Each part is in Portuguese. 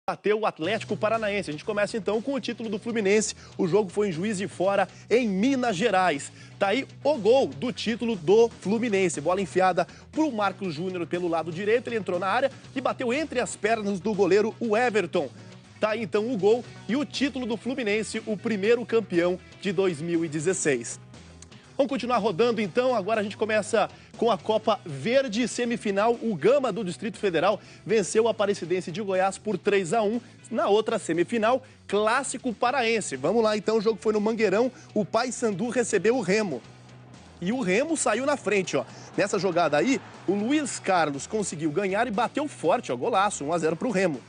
Bateu o Atlético Paranaense. A gente começa então com o título do Fluminense. O jogo foi em Juiz de Fora, em Minas Gerais. Tá aí o gol do título do Fluminense. Bola enfiada pro Marcos Júnior pelo lado direito. Ele entrou na área e bateu entre as pernas do goleiro, o Everton. Tá aí então o gol e o título do Fluminense, o primeiro campeão de 2016. Vamos continuar rodando então, agora a gente começa com a Copa Verde semifinal. O Gama do Distrito Federal venceu o Aparecidense de Goiás por 3-1. Na outra semifinal, Clássico Paraense. Vamos lá então, o jogo foi no Mangueirão, o Paysandu recebeu o Remo. E o Remo saiu na frente, ó. Nessa jogada aí, o Luiz Carlos conseguiu ganhar e bateu forte, ó, golaço, 1-0 pro Remo.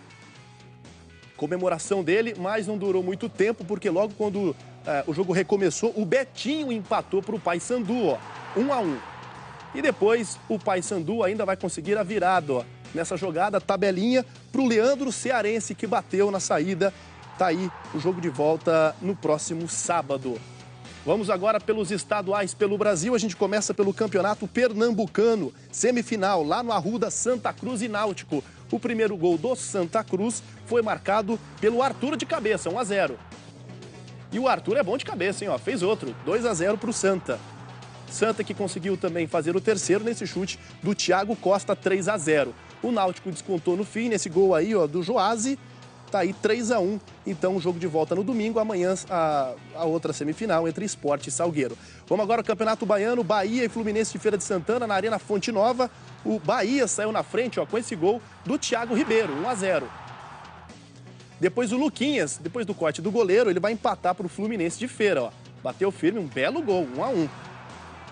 Comemoração dele, mas não durou muito tempo, porque logo quando o jogo recomeçou, o Betinho empatou para o Paysandu, ó, 1-1. E depois o Paysandu ainda vai conseguir a virada, ó. Nessa jogada, tabelinha para o Leandro Cearense, que bateu na saída. Tá aí o jogo de volta no próximo sábado. Vamos agora pelos estaduais pelo Brasil. A gente começa pelo Campeonato Pernambucano, semifinal, lá no Arruda, Santa Cruz e Náutico. O primeiro gol do Santa Cruz foi marcado pelo Arthur de cabeça, 1-0. E o Arthur é bom de cabeça, hein? Ó, fez outro, 2-0 para o Santa. Santa que conseguiu também fazer o terceiro nesse chute do Thiago Costa, 3-0. O Náutico descontou no fim, nesse gol aí, ó, do Joase. Tá aí 3-1, então o jogo de volta no domingo, amanhã a outra semifinal entre Sport e Salgueiro. Vamos agora ao Campeonato Baiano, Bahia e Fluminense de Feira de Santana, na Arena Fonte Nova. O Bahia saiu na frente, ó, com esse gol do Thiago Ribeiro, 1-0. Depois o Luquinhas, depois do corte do goleiro, ele vai empatar para o Fluminense de Feira, ó. Bateu firme, um belo gol, 1-1.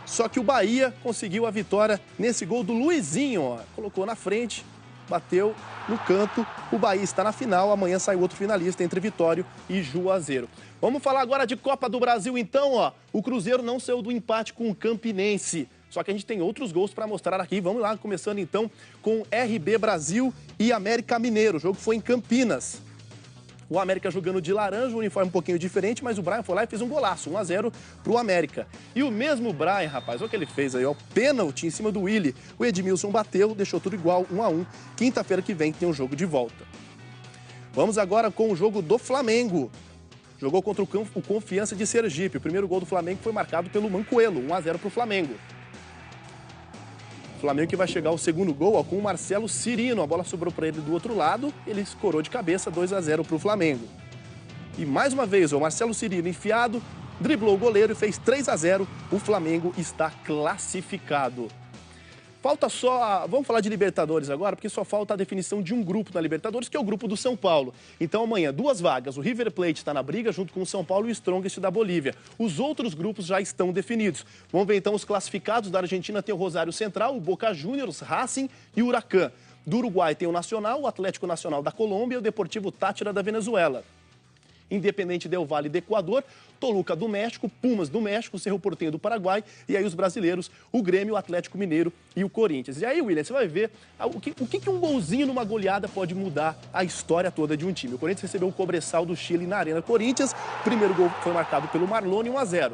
Só que o Bahia conseguiu a vitória nesse gol do Luizinho, ó. Colocou na frente, bateu no canto, o Bahia está na final, amanhã sai outro finalista entre Vitória e Juazeiro. Vamos falar agora de Copa do Brasil então, ó. O Cruzeiro não saiu do empate com o Campinense, só que a gente tem outros gols para mostrar aqui. Vamos lá, começando então com RB Brasil e América Mineiro. O jogo foi em Campinas. O América jogando de laranja, o uniforme um pouquinho diferente, mas o Brian foi lá e fez um golaço, 1-0 pro América. E o mesmo Brian, rapaz, olha o que ele fez aí, ó, pênalti em cima do Willy. O Edmilson bateu, deixou tudo igual, 1-1. Quinta-feira que vem tem um jogo de volta. Vamos agora com o jogo do Flamengo. Jogou contra o Confiança de Sergipe. O primeiro gol do Flamengo foi marcado pelo Mancoello, 1-0 pro Flamengo. O Flamengo que vai chegar ao segundo gol, ó, com o Marcelo Cirino. A bola sobrou para ele do outro lado, ele escorou de cabeça, 2-0 para o Flamengo. E mais uma vez, o Marcelo Cirino enfiado, driblou o goleiro e fez 3-0. O Flamengo está classificado. Falta só, vamos falar de Libertadores agora, porque só falta a definição de um grupo na Libertadores, que é o grupo do São Paulo. Então amanhã, 2 vagas, o River Plate está na briga junto com o São Paulo e o Strongest da Bolívia. Os outros grupos já estão definidos. Vamos ver então os classificados. Da Argentina tem o Rosário Central, o Boca Juniors, Racing e o Huracán. Do Uruguai tem o Nacional, o Atlético Nacional da Colômbia e o Deportivo Táchira da Venezuela. Independente del Valle do Equador, Toluca do México, Pumas do México, Cerro Porteño do Paraguai e aí os brasileiros, o Grêmio, o Atlético Mineiro e o Corinthians. E aí, William, você vai ver o que um golzinho numa goleada pode mudar a história toda de um time. O Corinthians recebeu o Cobressal do Chile na Arena Corinthians, o primeiro gol foi marcado pelo Marlone, 1-0.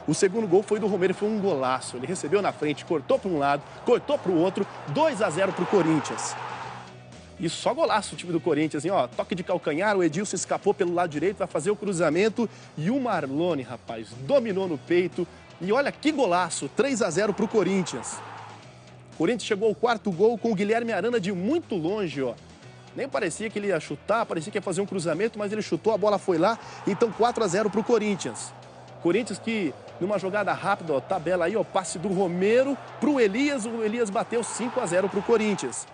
O segundo gol foi do Romero, foi um golaço. Ele recebeu na frente, cortou para um lado, cortou para o outro, 2-0 para o Corinthians. E só golaço o time do Corinthians, hein? Ó, toque de calcanhar, o Edilson escapou pelo lado direito, vai fazer o cruzamento. E o Marlone, rapaz, dominou no peito. E olha que golaço, 3-0 para o Corinthians. O Corinthians chegou ao quarto gol com o Guilherme Arana de muito longe, ó. Nem parecia que ele ia chutar, parecia que ia fazer um cruzamento, mas ele chutou, a bola foi lá. Então 4-0 para o Corinthians. Corinthians que, numa jogada rápida, ó, tabela aí, ó, passe do Romero para o Elias bateu 5-0 para o Corinthians.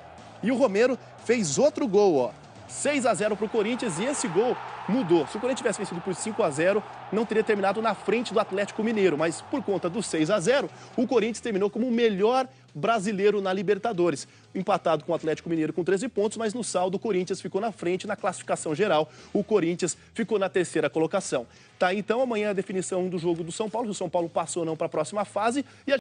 E o Romero fez outro gol, ó, 6-0 para o Corinthians, e esse gol mudou. Se o Corinthians tivesse vencido por 5-0, não teria terminado na frente do Atlético Mineiro, mas por conta do 6-0, o Corinthians terminou como o melhor brasileiro na Libertadores. Empatado com o Atlético Mineiro com 13 pontos, mas no saldo o Corinthians ficou na frente na classificação geral. O Corinthians ficou na terceira colocação. Tá, então amanhã a definição do jogo do São Paulo, se o São Paulo passou ou não para a próxima fase. E